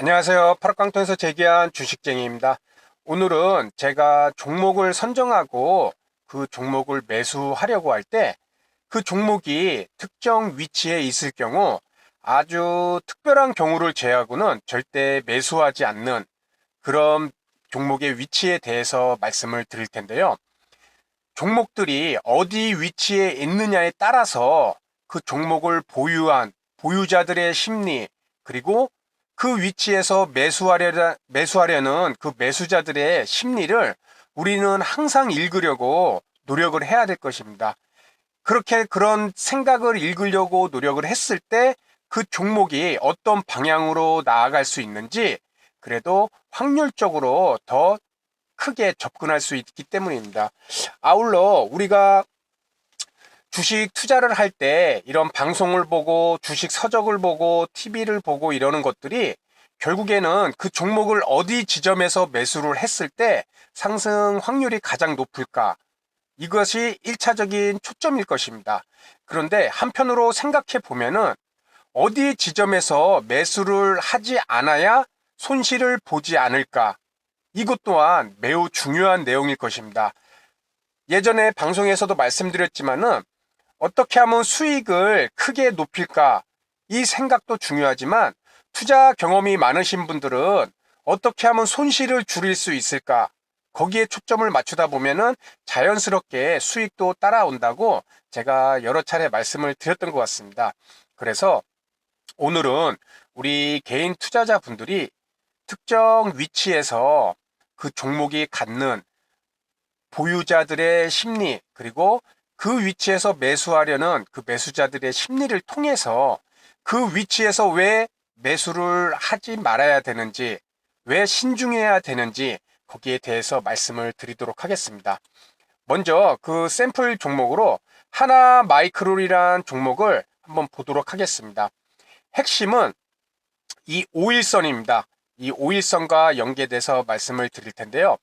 안녕하세요. 파락강통에서 재기한 주식쟁이입니다. 오늘은 제가 종목을 선정하고 그 종목을 매수하려고 할 때 그 종목이 특정 위치에 있을 경우 아주 특별한 경우를 제외하고는 절대 매수하지 않는 그런 종목의 위치에 대해서 말씀을 드릴 텐데요. 종목들이 어디 위치에 있느냐에 따라서 그 종목을 보유한 보유자들의 심리, 그리고 그 위치에서 매수하려는 그 매수자들의 심리를 우리는 항상 읽으려고 노력을 해야 될 것입니다. 그렇게 그런 생각을 읽으려고 노력을 했을 때 그 종목이 어떤 방향으로 나아갈 수 있는지 그래도 확률적으로 더 크게 접근할 수 있기 때문입니다. 아울러 우리가 주식 투자를 할 때 이런 방송을 보고 주식 서적을 보고 TV를 보고 이러는 것들이 결국에는 그 종목을 어디 지점에서 매수를 했을 때 상승 확률이 가장 높을까? 이것이 1차적인 초점일 것입니다. 그런데 한편으로 생각해 보면은 어디 지점에서 매수를 하지 않아야 손실을 보지 않을까? 이것 또한 매우 중요한 내용일 것입니다. 예전에 방송에서도 말씀드렸지만은 어떻게 하면 수익을 크게 높일까? 이 생각도 중요하지만 투자 경험이 많으신 분들은 어떻게 하면 손실을 줄일 수 있을까? 거기에 초점을 맞추다 보면은 자연스럽게 수익도 따라온다고 제가 여러 차례 말씀을 드렸던 것 같습니다. 그래서 오늘은 우리 개인 투자자분들이 특정 위치에서 그 종목이 갖는 보유자들의 심리, 그리고 그 위치에서 매수하려는 그 매수자들의 심리를 통해서 그 위치에서 왜 매수를 하지 말아야 되는지, 왜 신중해야 되는지 거기에 대해서 말씀을 드리도록 하겠습니다. 먼저 그 샘플 종목으로 하나 마이크롤이란 종목을 한번 보도록 하겠습니다. 핵심은 이 5일선입니다. 이 5일선과 연계돼서 말씀을 드릴 텐데요.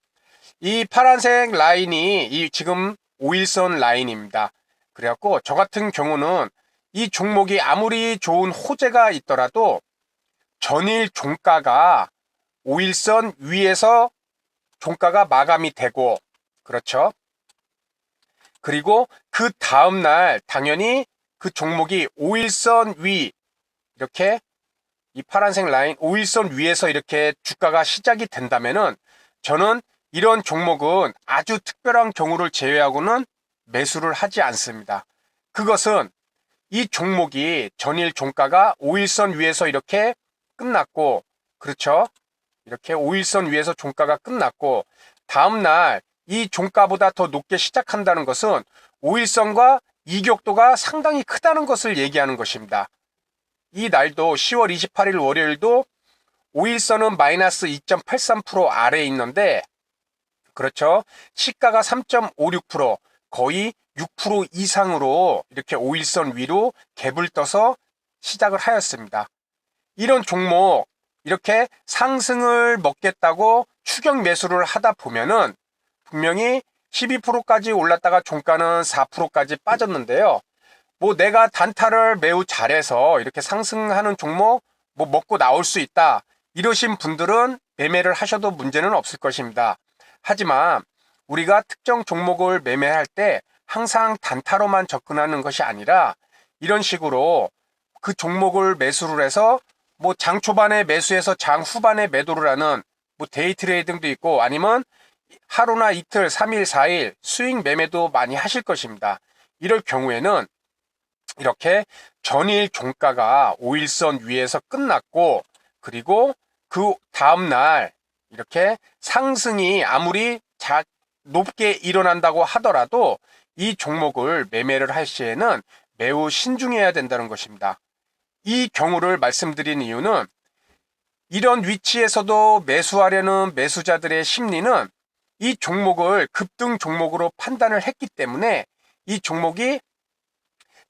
이 파란색 라인이 이 지금 5일선 라인입니다. 그래갖고 저 같은 경우는 이 종목이 아무리 좋은 호재가 있더라도 전일 종가가 5일선 위에서 종가가 마감이 되고, 그렇죠? 그리고 그 다음날 당연히 그 종목이 5일선 위, 이렇게 이 파란색 라인 5일선 위에서 이렇게 주가가 시작이 된다면은 저는 이런 종목은 아주 특별한 경우를 제외하고는 매수를 하지 않습니다. 그것은 이 종목이 전일 종가가 5일선 위에서 이렇게 끝났고, 그렇죠? 이렇게 5일선 위에서 종가가 끝났고, 다음날 이 종가보다 더 높게 시작한다는 것은 5일선과 이격도가 상당히 크다는 것을 얘기하는 것입니다. 이 날도 10월 28일 월요일도 5일선은 마이너스 2.83% 아래에 있는데, 그렇죠. 시가가 3.56%, 거의 6% 이상으로 이렇게 5일선 위로 갭을 떠서 시작을 하였습니다. 이런 종목, 이렇게 상승을 먹겠다고 추격 매수를 하다 보면은 분명히 12%까지 올랐다가 종가는 4%까지 빠졌는데요. 뭐 내가 단타를 매우 잘해서 이렇게 상승하는 종목 뭐 먹고 나올 수 있다, 이러신 분들은 매매를 하셔도 문제는 없을 것입니다. 하지만 우리가 특정 종목을 매매할 때 항상 단타로만 접근하는 것이 아니라 이런 식으로 그 종목을 매수를 해서 뭐 장 초반에 매수해서 장 후반에 매도를 하는 뭐 데이 트레이딩도 있고, 아니면 하루나 이틀, 3일, 4일 수익 매매도 많이 하실 것입니다. 이럴 경우에는 이렇게 전일 종가가 5일선 위에서 끝났고, 그리고 그 다음날 이렇게 상승이 아무리 높게 일어난다고 하더라도 이 종목을 매매를 할 시에는 매우 신중해야 된다는 것입니다. 이 경우를 말씀드린 이유는 이런 위치에서도 매수하려는 매수자들의 심리는 이 종목을 급등 종목으로 판단을 했기 때문에 이 종목이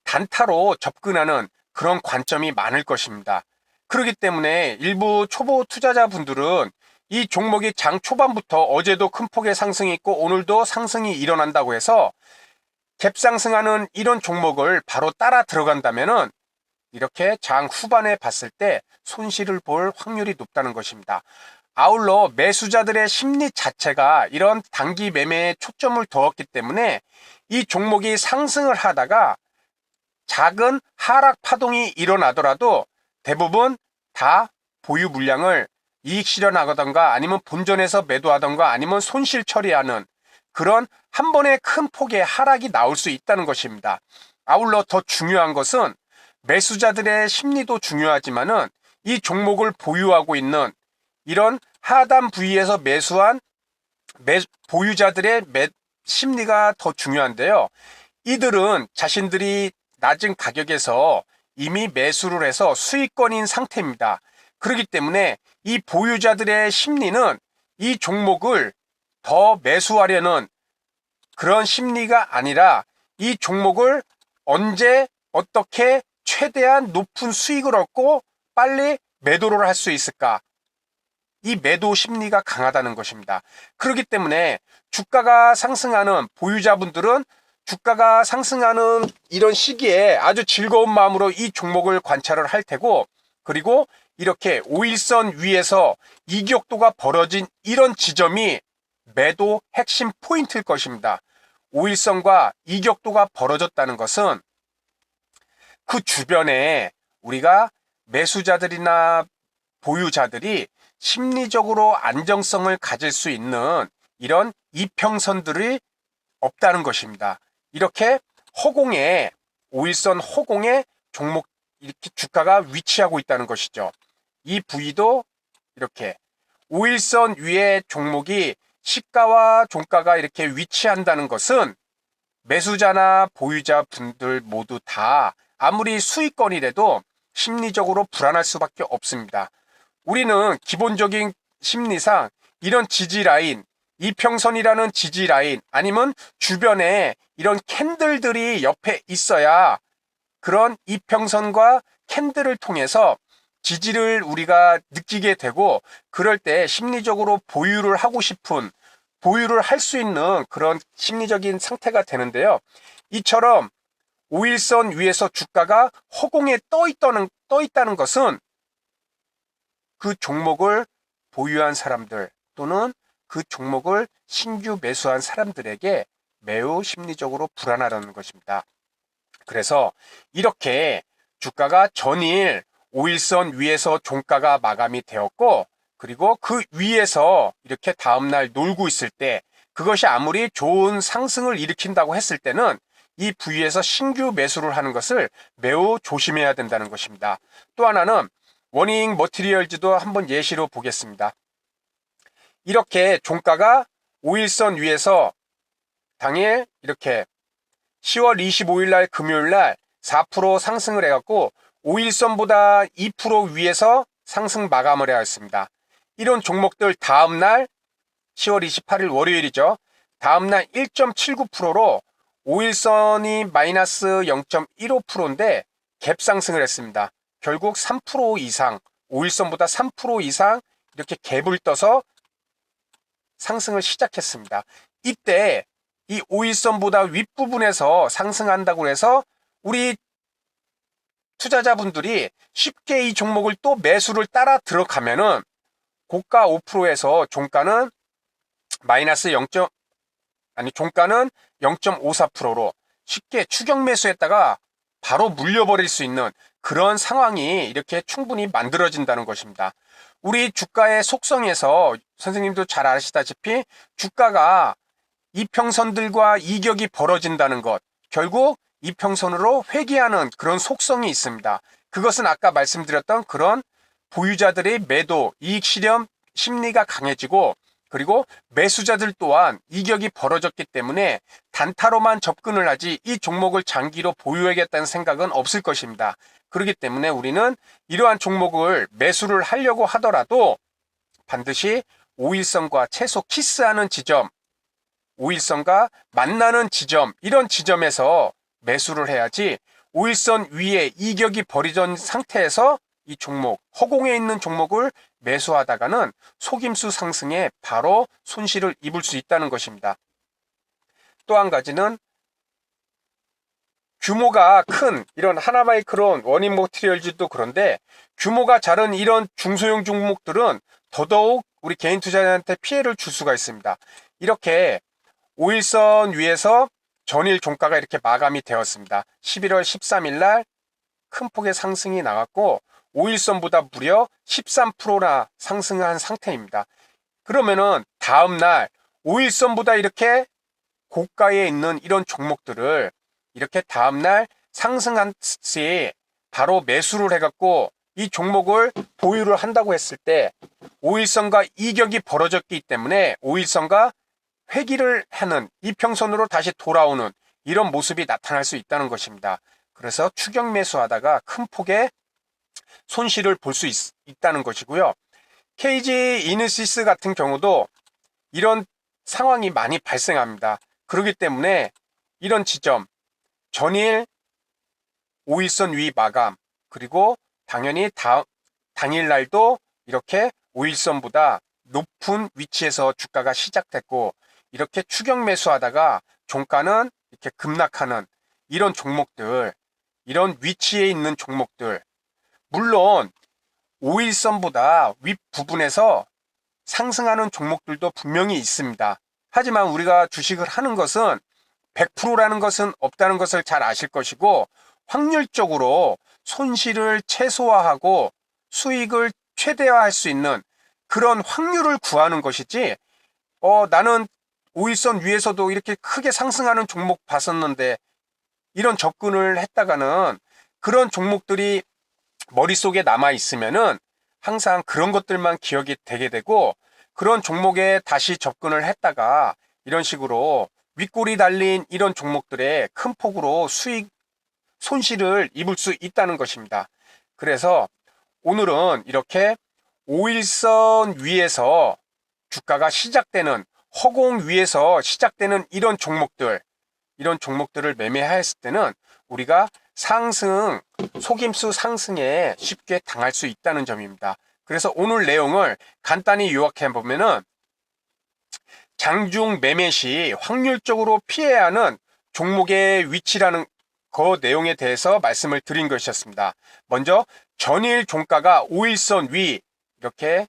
단타로 접근하는 그런 관점이 많을 것입니다. 그렇기 때문에 일부 초보 투자자분들은 이 종목이 장 초반부터 어제도 큰 폭의 상승이 있고 오늘도 상승이 일어난다고 해서 갭상승하는 이런 종목을 바로 따라 들어간다면은 이렇게 장 후반에 봤을 때 손실을 볼 확률이 높다는 것입니다. 아울러 매수자들의 심리 자체가 이런 단기 매매에 초점을 두었기 때문에 이 종목이 상승을 하다가 작은 하락 파동이 일어나더라도 대부분 다 보유 물량을 이익 실현하던가 아니면 본전에서 매도하던가 아니면 손실 처리하는 그런 한 번의 큰 폭의 하락이 나올 수 있다는 것입니다. 아울러 더 중요한 것은 매수자들의 심리도 중요하지만은 이 종목을 보유하고 있는 이런 하단 부위에서 매수한 보유자들의 심리가 더 중요한데요. 이들은 자신들이 낮은 가격에서 이미 매수를 해서 수익권인 상태입니다. 그렇기 때문에 이 보유자들의 심리는 이 종목을 더 매수하려는 그런 심리가 아니라 이 종목을 언제 어떻게 최대한 높은 수익을 얻고 빨리 매도를 할 수 있을까? 이 매도 심리가 강하다는 것입니다. 그렇기 때문에 주가가 상승하는 보유자분들은 주가가 상승하는 이런 시기에 아주 즐거운 마음으로 이 종목을 관찰을 할 테고, 그리고 이렇게 5일선 위에서 이격도가 벌어진 이런 지점이 매도 핵심 포인트일 것입니다. 5일선과 이격도가 벌어졌다는 것은 그 주변에 우리가 매수자들이나 보유자들이 심리적으로 안정성을 가질 수 있는 이런 이평선들이 없다는 것입니다. 이렇게 허공에 5일선 허공에 종목 이렇게 주가가 위치하고 있다는 것이죠. 이 부위도 이렇게 5일선 위에 종목이 시가와 종가가 이렇게 위치한다는 것은 매수자나 보유자 분들 모두 다 아무리 수익권이라도 심리적으로 불안할 수밖에 없습니다. 우리는 기본적인 심리상 이런 지지라인, 이평선이라는 지지라인 아니면 주변에 이런 캔들들이 옆에 있어야 그런 이평선과 캔들을 통해서 지지를 우리가 느끼게 되고, 그럴 때 심리적으로 보유를 하고 싶은, 보유를 할 수 있는 그런 심리적인 상태가 되는데요. 이처럼 5일선 위에서 주가가 허공에 떠 있다는 것은 그 종목을 보유한 사람들 또는 그 종목을 신규 매수한 사람들에게 매우 심리적으로 불안하다는 것입니다. 그래서 이렇게 주가가 전일 5일선 위에서 종가가 마감이 되었고, 그리고 그 위에서 이렇게 다음날 놀고 있을 때 그것이 아무리 좋은 상승을 일으킨다고 했을 때는 이 부위에서 신규 매수를 하는 것을 매우 조심해야 된다는 것입니다. 또 하나는 워닝 머티리얼즈도 한번 예시로 보겠습니다. 이렇게 종가가 5일선 위에서 당일 이렇게 10월 25일 날 금요일 날 4% 상승을 해갖고 5일선보다 2% 위에서 상승 마감을 하였습니다. 이런 종목들 다음날 10월 28일 월요일이죠. 다음날 1.79%로 5일선이 마이너스 0.15%인데 갭 상승을 했습니다. 결국 3% 이상, 5일선보다 3% 이상 이렇게 갭을 떠서 상승을 시작했습니다. 이때 이 5일선보다 윗부분에서 상승한다고 해서 우리 투자자분들이 쉽게 이 종목을 또 매수를 따라 들어가면은 고가 5%에서 종가는 마이너스 0. 종가는 0.54%로 쉽게 추격 매수했다가 바로 물려버릴 수 있는 그런 상황이 이렇게 충분히 만들어진다는 것입니다. 우리 주가의 속성에서 선생님도 잘 아시다시피 주가가 이평선들과 이격이 벌어진다는 것, 결국 이평선으로 회귀하는 그런 속성이 있습니다. 그것은 아까 말씀드렸던 그런 보유자들의 매도, 이익 실현 심리가 강해지고, 그리고 매수자들 또한 이격이 벌어졌기 때문에 단타로만 접근을 하지 이 종목을 장기로 보유하겠다는 생각은 없을 것입니다. 그렇기 때문에 우리는 이러한 종목을 매수를 하려고 하더라도 반드시 5일선과 최소 키스하는 지점, 5일선과 만나는 지점, 이런 지점에서 매수를 해야지 5일선 위에 이격이 벌어진 상태에서 이 종목, 허공에 있는 종목을 매수하다가는 속임수 상승에 바로 손실을 입을 수 있다는 것입니다. 또 한 가지는 규모가 큰 이런 하나마이크론, 원인모트리얼즈도 그런데 규모가 작은 이런 중소형 종목들은 더더욱 우리 개인 투자자한테 피해를 줄 수가 있습니다. 이렇게 5일선 위에서 전일 종가가 이렇게 마감이 되었습니다. 11월 13일 날 큰 폭의 상승이 나왔고 5일선보다 무려 13%나 상승한 상태입니다. 그러면은 다음날 5일선보다 이렇게 고가에 있는 이런 종목들을 이렇게 다음날 상승한 시 바로 매수를 해갖고 이 종목을 보유를 한다고 했을 때 5일선과 이격이 벌어졌기 때문에 5일선과 회귀를 하는 이평선으로 다시 돌아오는 이런 모습이 나타날 수 있다는 것입니다. 그래서 추격 매수하다가 큰 폭의 손실을 볼 수 있다는 것이고요. KG 이니시스 같은 경우도 이런 상황이 많이 발생합니다. 그렇기 때문에 이런 지점, 전일 5일선 위 마감, 그리고 당연히 당일날도 이렇게 5일선보다 높은 위치에서 주가가 시작됐고 이렇게 추격 매수하다가 종가는 이렇게 급락하는 이런 종목들, 이런 위치에 있는 종목들, 물론 5일선보다 윗부분에서 상승하는 종목들도 분명히 있습니다. 하지만 우리가 주식을 하는 것은 100%라는 것은 없다는 것을 잘 아실 것이고 확률적으로 손실을 최소화하고 수익을 최대화할 수 있는 그런 확률을 구하는 것이지 나는 5일선 위에서도 이렇게 크게 상승하는 종목 봤었는데 이런 접근을 했다가는 그런 종목들이 머릿속에 남아 있으면은 항상 그런 것들만 기억이 되게 되고 그런 종목에 다시 접근을 했다가 이런 식으로 윗골이 달린 이런 종목들의 큰 폭으로 손실을 입을 수 있다는 것입니다. 그래서 오늘은 이렇게 5일선 위에서 주가가 시작되는 허공 위에서 시작되는 이런 종목들을 매매했을 때는 우리가 속임수 상승에 쉽게 당할 수 있다는 점입니다. 그래서 오늘 내용을 간단히 요약해 보면은 장중 매매 시 확률적으로 피해야 하는 종목의 위치라는 그 내용에 대해서 말씀을 드린 것이었습니다. 먼저 전일 종가가 5일선 위, 이렇게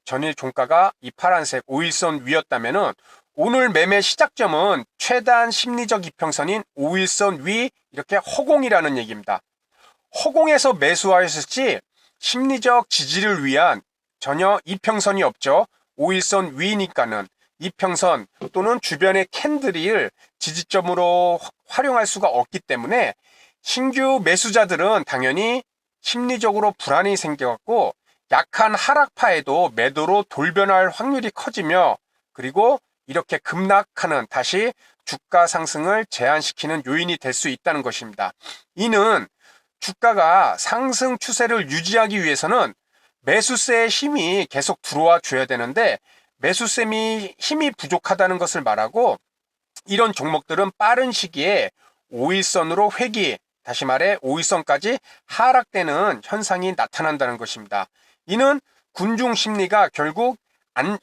전일 종가가 이 파란색 5일선 위였다면은 오늘 매매 시작점은 최단 심리적 이평선인 5일선 위 이렇게 허공이라는 얘기입니다. 허공에서 매수하였을지 심리적 지지를 위한 전혀 이평선이 없죠. 5일선 위니까는 이평선 또는 주변의 캔들을 지지점으로 활용할 수가 없기 때문에 신규 매수자들은 당연히 심리적으로 불안이 생겨갖고 약한 하락파에도 매도로 돌변할 확률이 커지며 그리고 이렇게 급락하는 다시 주가 상승을 제한시키는 요인이 될 수 있다는 것입니다. 이는 주가가 상승 추세를 유지하기 위해서는 매수세의 힘이 계속 들어와 줘야 되는데 매수세의 힘이 부족하다는 것을 말하고 이런 종목들은 빠른 시기에 5일선으로 회귀, 다시 말해 5일선까지 하락되는 현상이 나타난다는 것입니다. 이는 군중 심리가 결국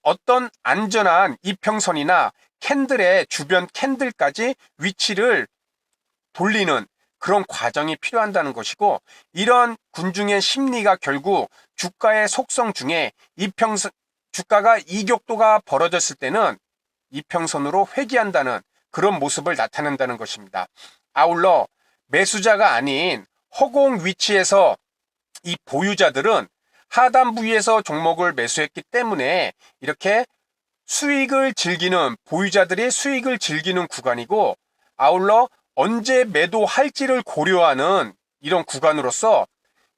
어떤 안전한 이평선이나 캔들의 주변 캔들까지 위치를 돌리는 그런 과정이 필요한다는 것이고 이런 군중의 심리가 결국 주가의 속성 중에 주가가 이격도가 벌어졌을 때는 이평선으로 회귀한다는 그런 모습을 나타낸다는 것입니다. 아울러 매수자가 아닌 허공 위치에서 이 보유자들은 하단 부위에서 종목을 매수했기 때문에 이렇게 보유자들이 수익을 즐기는 구간이고 아울러 언제 매도할지를 고려하는 이런 구간으로서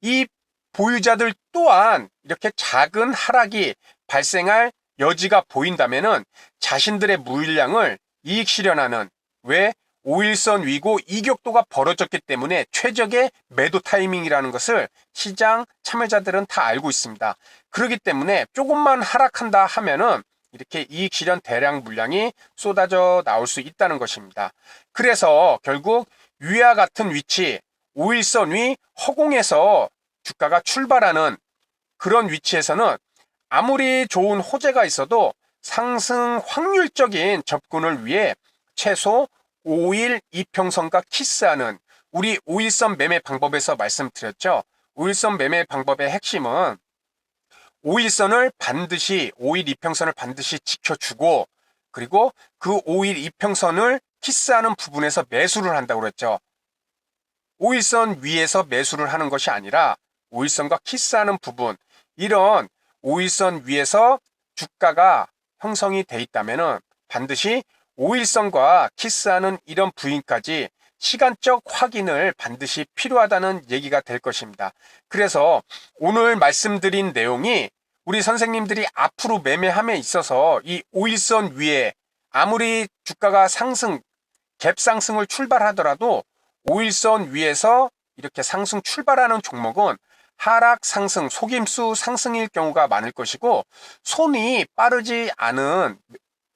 이 보유자들 또한 이렇게 작은 하락이 발생할 여지가 보인다면은 자신들의 물량을 이익 실현하는 왜 5일선 위고 이격도가 벌어졌기 때문에 최적의 매도 타이밍이라는 것을 시장 참여자들은 다 알고 있습니다. 그렇기 때문에 조금만 하락한다 하면은 이렇게 이익 실현 대량 물량이 쏟아져 나올 수 있다는 것입니다. 그래서 결국 위와 같은 위치 5일선 위 허공에서 주가가 출발하는 그런 위치에서는 아무리 좋은 호재가 있어도 상승 확률적인 접근을 위해 최소 5일 이평선과 키스하는 우리 5일선 매매 방법에서 말씀드렸죠. 5일선 매매 방법의 핵심은 5일선을 반드시 5일 이평선을 반드시 지켜주고 그리고 그 5일 이평선을 키스하는 부분에서 매수를 한다고 그랬죠. 5일선 위에서 매수를 하는 것이 아니라 5일선과 키스하는 부분 이런 5일선 위에서 주가가 형성이 돼 있다면 반드시 5일선과 키스하는 이런 부분까지 시간적 확인을 반드시 필요하다는 얘기가 될 것입니다. 그래서 오늘 말씀드린 내용이 우리 선생님들이 앞으로 매매함에 있어서 이 5일선 위에 아무리 주가가 상승, 갭 상승을 출발하더라도 5일선 위에서 이렇게 상승 출발하는 종목은 하락 상승, 속임수 상승일 경우가 많을 것이고 손이 빠르지 않은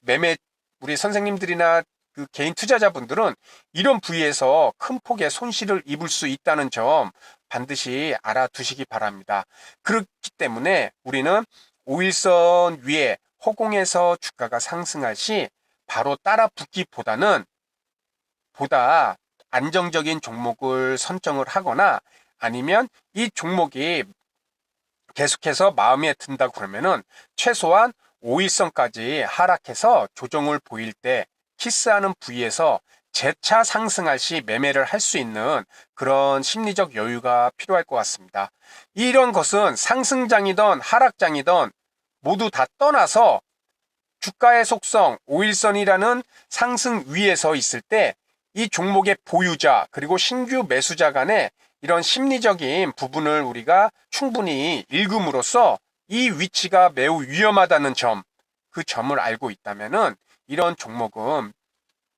매매 우리 선생님들이나 그 개인 투자자분들은 이런 부위에서 큰 폭의 손실을 입을 수 있다는 점 반드시 알아두시기 바랍니다. 그렇기 때문에 우리는 5일선 위에 허공에서 주가가 상승할 시 바로 따라 붙기보다는 보다 안정적인 종목을 선정을 하거나 아니면 이 종목이 계속해서 마음에 든다 그러면은 최소한 5일선까지 하락해서 조정을 보일 때 키스하는 부위에서 재차 상승할 시 매매를 할 수 있는 그런 심리적 여유가 필요할 것 같습니다. 이런 것은 상승장이든 하락장이든 모두 다 떠나서 주가의 속성 5일선이라는 상승 위에서 있을 때 이 종목의 보유자 그리고 신규 매수자 간의 이런 심리적인 부분을 우리가 충분히 읽음으로써 이 위치가 매우 위험하다는 점, 그 점을 알고 있다면은 이런 종목은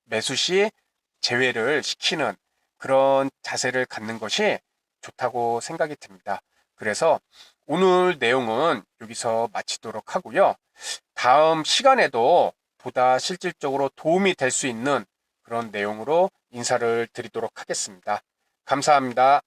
매수 시 제외를 시키는 그런 자세를 갖는 것이 좋다고 생각이 듭니다. 그래서 오늘 내용은 여기서 마치도록 하고요. 다음 시간에도 보다 실질적으로 도움이 될 수 있는 그런 내용으로 인사를 드리도록 하겠습니다. 감사합니다.